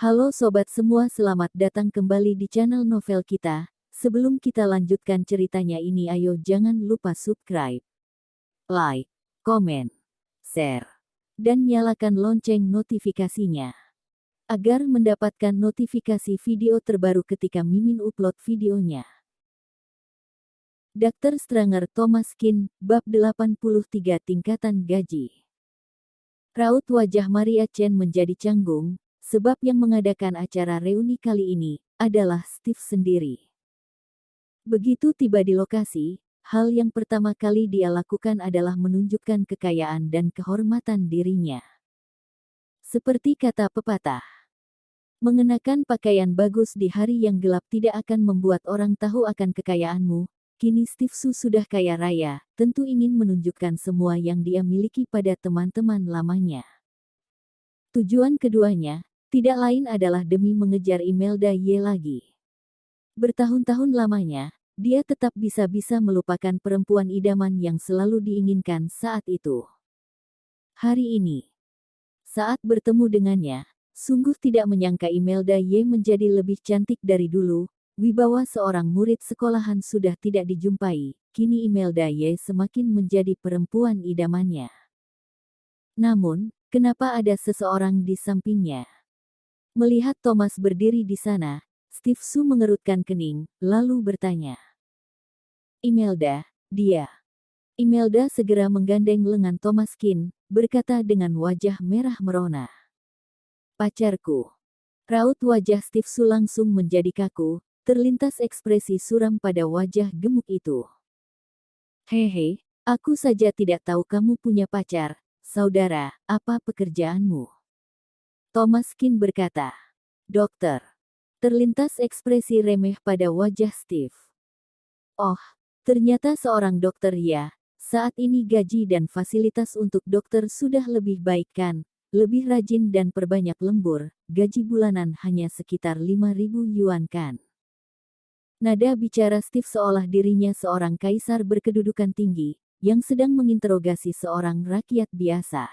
Halo sobat semua, selamat datang kembali di channel novel kita. Sebelum kita lanjutkan ceritanya ini, ayo jangan lupa subscribe, like, komen, share, dan nyalakan lonceng notifikasinya agar mendapatkan notifikasi video terbaru ketika Mimin upload videonya. Dr. Stranger Thomas Kin, bab 83 tingkatan gaji. Raut wajah Maria Chen menjadi canggung, sebab yang mengadakan acara reuni kali ini adalah Steve sendiri. Begitu tiba di lokasi, hal yang pertama kali dia lakukan adalah menunjukkan kekayaan dan kehormatan dirinya. Seperti kata pepatah, mengenakan pakaian bagus di hari yang gelap tidak akan membuat orang tahu akan kekayaanmu. Kini Steve Su sudah kaya raya, tentu ingin menunjukkan semua yang dia miliki pada teman-teman lamanya. Tujuan keduanya tidak lain adalah demi mengejar Imelda Ye lagi. Bertahun-tahun lamanya, dia tetap bisa-bisa melupakan perempuan idaman yang selalu diinginkan saat itu. Hari ini, saat bertemu dengannya, sungguh tidak menyangka Imelda Ye menjadi lebih cantik dari dulu. Wibawa seorang murid sekolahan sudah tidak dijumpai, kini Imelda Ye semakin menjadi perempuan idamannya. Namun, kenapa ada seseorang di sampingnya? Melihat Thomas berdiri di sana, Steve Su mengerutkan kening, lalu bertanya. Imelda, dia. Imelda segera menggandeng lengan Thomas Kin, berkata dengan wajah merah merona. Pacarku. Raut wajah Steve Su langsung menjadi kaku, terlintas ekspresi suram pada wajah gemuk itu. Hehe, aku saja tidak tahu kamu punya pacar, saudara, apa pekerjaanmu? Thomas Kin berkata. Dokter. Terlintas ekspresi remeh pada wajah Steve. Oh, ternyata seorang dokter ya, saat ini gaji dan fasilitas untuk dokter sudah lebih baik kan, lebih rajin dan perbanyak lembur, gaji bulanan hanya sekitar 5.000 yuan kan. Nada bicara Steve seolah dirinya seorang kaisar berkedudukan tinggi, yang sedang menginterogasi seorang rakyat biasa.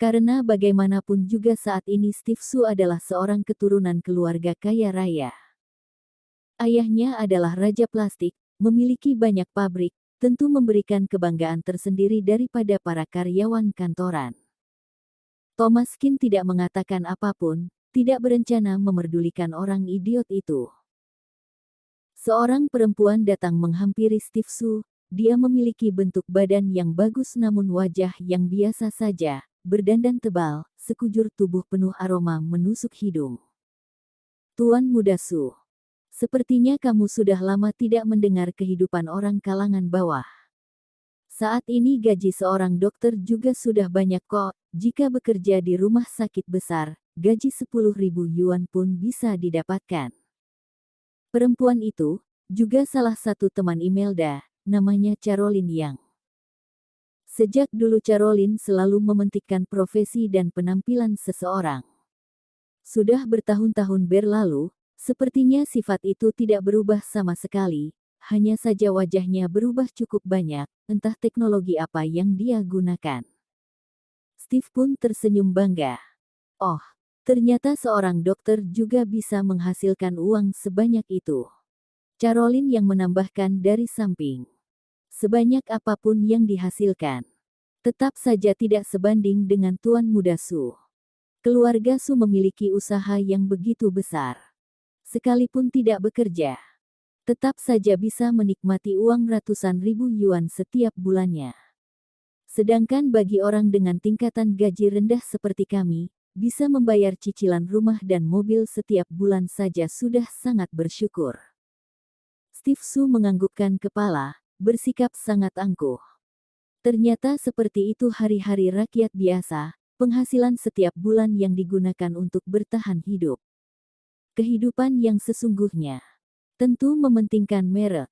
Karena bagaimanapun juga saat ini Steve Su adalah seorang keturunan keluarga kaya raya. Ayahnya adalah raja plastik, memiliki banyak pabrik, tentu memberikan kebanggaan tersendiri daripada para karyawan kantoran. Thomas Kin tidak mengatakan apapun, tidak berencana memerdulikan orang idiot itu. Seorang perempuan datang menghampiri Steve Su. Dia memiliki bentuk badan yang bagus namun wajah yang biasa saja, berdandan tebal, sekujur tubuh penuh aroma menusuk hidung. Tuan Muda Su, sepertinya kamu sudah lama tidak mendengar kehidupan orang kalangan bawah. Saat ini gaji seorang dokter juga sudah banyak kok, jika bekerja di rumah sakit besar, gaji 10.000 yuan pun bisa didapatkan. Perempuan itu, juga salah satu teman Imelda, namanya Caroline Yang. Sejak dulu Caroline selalu mementingkan profesi dan penampilan seseorang. Sudah bertahun-tahun berlalu, sepertinya sifat itu tidak berubah sama sekali, hanya saja wajahnya berubah cukup banyak, entah teknologi apa yang dia gunakan. Steve pun tersenyum bangga. Oh, ternyata seorang dokter juga bisa menghasilkan uang sebanyak itu. Caroline yang menambahkan dari samping. Sebanyak apapun yang dihasilkan, tetap saja tidak sebanding dengan Tuan Muda Su. Keluarga Su memiliki usaha yang begitu besar. Sekalipun tidak bekerja, tetap saja bisa menikmati uang ratusan ribu yuan setiap bulannya. Sedangkan bagi orang dengan tingkatan gaji rendah seperti kami, bisa membayar cicilan rumah dan mobil setiap bulan saja sudah sangat bersyukur. Steve Su menganggukkan kepala, bersikap sangat angkuh. Ternyata seperti itu hari-hari rakyat biasa, penghasilan setiap bulan yang digunakan untuk bertahan hidup. Kehidupan yang sesungguhnya tentu mementingkan merek.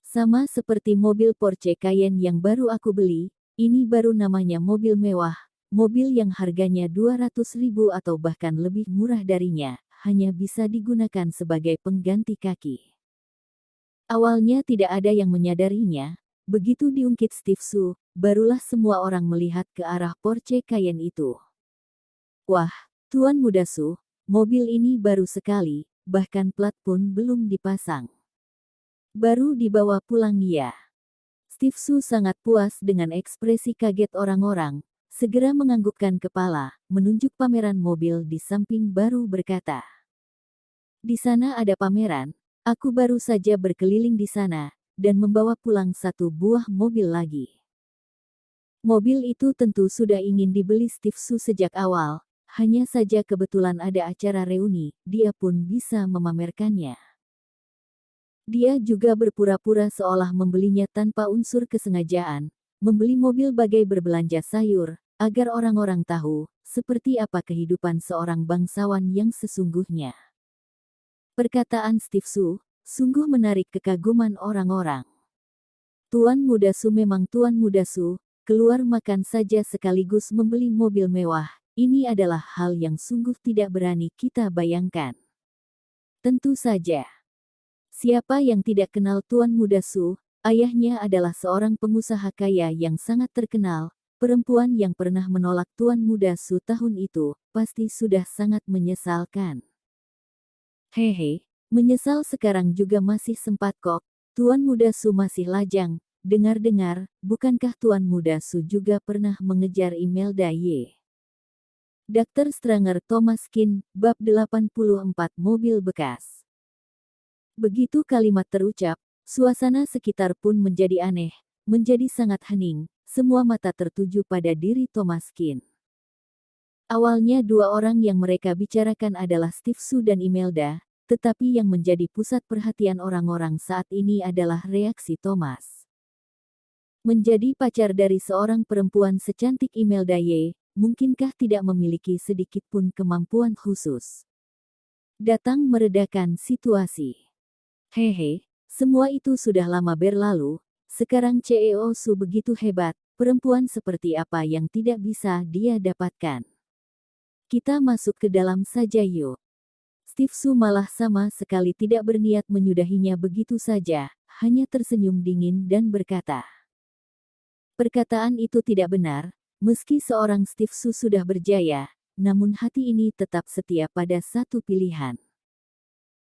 Sama seperti mobil Porsche Cayenne yang baru aku beli, ini baru namanya mobil mewah, mobil yang harganya 200.000 atau bahkan lebih murah darinya, hanya bisa digunakan sebagai pengganti kaki. Awalnya tidak ada yang menyadarinya, begitu diungkit Steve Su, barulah semua orang melihat ke arah Porsche Cayenne itu. Wah, Tuan Muda Su, mobil ini baru sekali, bahkan plat pun belum dipasang. Baru dibawa pulang ya. Steve Su sangat puas dengan ekspresi kaget orang-orang, segera menganggukkan kepala, menunjuk pameran mobil di samping baru berkata. Di sana ada pameran, aku baru saja berkeliling di sana, dan membawa pulang satu buah mobil lagi. Mobil itu tentu sudah ingin dibeli Steve Su sejak awal, hanya saja kebetulan ada acara reuni, dia pun bisa memamerkannya. Dia juga berpura-pura seolah membelinya tanpa unsur kesengajaan, membeli mobil bagai berbelanja sayur, agar orang-orang tahu, seperti apa kehidupan seorang bangsawan yang sesungguhnya. Perkataan Steve Su, sungguh menarik kekaguman orang-orang. Tuan Muda Su memang Tuan Muda Su, keluar makan saja sekaligus membeli mobil mewah, ini adalah hal yang sungguh tidak berani kita bayangkan. Tentu saja. Siapa yang tidak kenal Tuan Muda Su? Ayahnya adalah seorang pengusaha kaya yang sangat terkenal. Perempuan yang pernah menolak Tuan Muda Su tahun itu, pasti sudah sangat menyesalkan. Hehe, menyesal sekarang juga masih sempat kok. Tuan Muda Su masih lajang. Dengar-dengar, bukankah Tuan Muda Su juga pernah mengejar Imelda Y? Dr. Stranger Thomas Kin, bab 84 mobil bekas. Begitu kalimat terucap, suasana sekitar pun menjadi aneh, menjadi sangat hening, semua mata tertuju pada diri Thomas Kin. Awalnya dua orang yang mereka bicarakan adalah Steve Su dan Imelda, tetapi yang menjadi pusat perhatian orang-orang saat ini adalah reaksi Thomas. Menjadi pacar dari seorang perempuan secantik Imelda Y, mungkinkah tidak memiliki sedikit pun kemampuan khusus? Datang meredakan situasi. Hehe, semua itu sudah lama berlalu, sekarang CEO Su begitu hebat, perempuan seperti apa yang tidak bisa dia dapatkan. Kita masuk ke dalam saja yuk. Steve Su malah sama sekali tidak berniat menyudahinya begitu saja, hanya tersenyum dingin dan berkata. Perkataan itu tidak benar, meski seorang Steve Su sudah berjaya, namun hati ini tetap setia pada satu pilihan.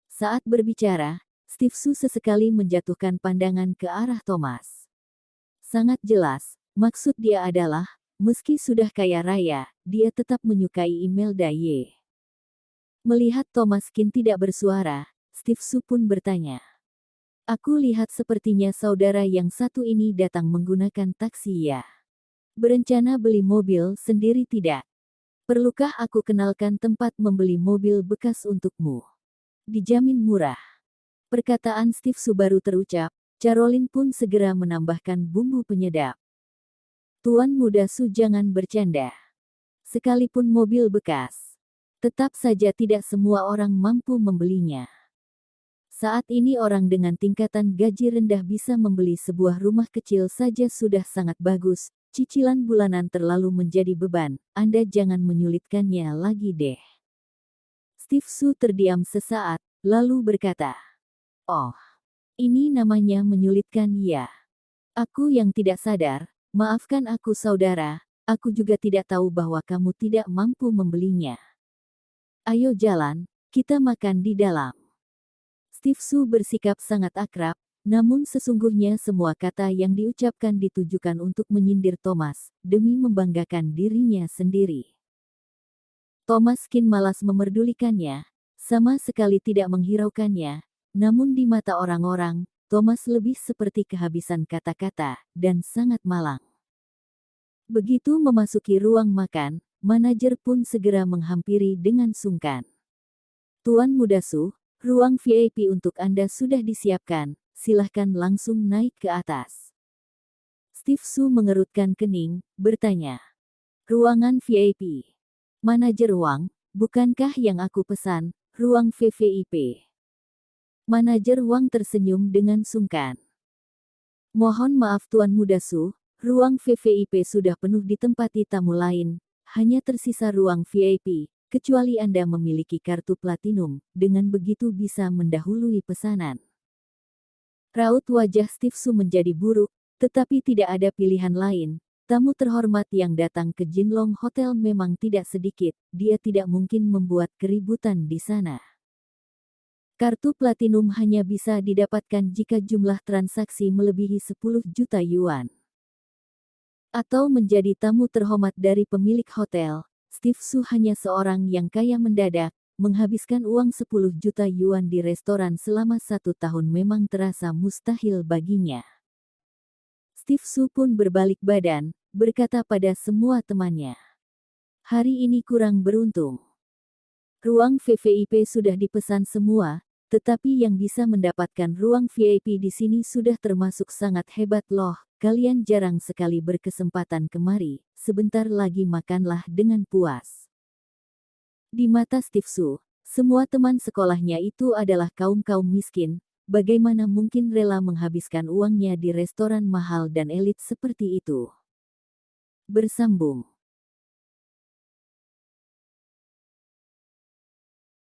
Saat berbicara, Steve Su sesekali menjatuhkan pandangan ke arah Thomas. Sangat jelas, maksud dia adalah, meski sudah kaya raya, dia tetap menyukai Imelda Y. Melihat Thomas Kin tidak bersuara, Steve Su pun bertanya. Aku lihat sepertinya saudara yang satu ini datang menggunakan taksi ya. Berencana beli mobil sendiri tidak? Perlukah aku kenalkan tempat membeli mobil bekas untukmu? Dijamin murah. Perkataan Steve Su baru terucap, Caroline pun segera menambahkan bumbu penyedap. Tuan Muda Su jangan bercanda. Sekalipun mobil bekas, tetap saja tidak semua orang mampu membelinya. Saat ini orang dengan tingkatan gaji rendah bisa membeli sebuah rumah kecil saja sudah sangat bagus, cicilan bulanan terlalu menjadi beban, Anda jangan menyulitkannya lagi deh. Steve Su terdiam sesaat, lalu berkata. Oh, ini namanya menyulitkan ya. Aku yang tidak sadar, maafkan aku saudara, aku juga tidak tahu bahwa kamu tidak mampu membelinya. Ayo jalan, kita makan di dalam. Steve Su bersikap sangat akrab, namun sesungguhnya semua kata yang diucapkan ditujukan untuk menyindir Thomas, demi membanggakan dirinya sendiri. Thomas Kin malas memerdulikannya, sama sekali tidak menghiraukannya. Namun di mata orang-orang, Thomas lebih seperti kehabisan kata-kata, dan sangat malang. Begitu memasuki ruang makan, manajer pun segera menghampiri dengan sungkan. Tuan Muda Su, ruang VIP untuk Anda sudah disiapkan, silahkan langsung naik ke atas. Steve Su mengerutkan kening, bertanya. Ruangan VIP. Manajer Wang, bukankah yang aku pesan, ruang VVIP? Manajer Wang tersenyum dengan sungkan. Mohon maaf Tuan Muda Su, ruang VVIP sudah penuh ditempati tamu lain, hanya tersisa ruang VIP, kecuali Anda memiliki kartu platinum, dengan begitu bisa mendahului pesanan. Raut wajah Steve Su menjadi buruk, tetapi tidak ada pilihan lain, tamu terhormat yang datang ke Jinlong Hotel memang tidak sedikit, dia tidak mungkin membuat keributan di sana. Kartu platinum hanya bisa didapatkan jika jumlah transaksi melebihi 10 juta yuan. Atau menjadi tamu terhormat dari pemilik hotel, Steve Su hanya seorang yang kaya mendadak, menghabiskan uang 10 juta yuan di restoran selama 1 tahun memang terasa mustahil baginya. Steve Su pun berbalik badan, berkata pada semua temannya. Hari ini kurang beruntung. Ruang VVIP sudah dipesan semua, tetapi yang bisa mendapatkan ruang VIP di sini sudah termasuk sangat hebat loh. Kalian jarang sekali berkesempatan kemari, sebentar lagi makanlah dengan puas. Di mata Steve Su, semua teman sekolahnya itu adalah kaum-kaum miskin, bagaimana mungkin rela menghabiskan uangnya di restoran mahal dan elit seperti itu. Bersambung.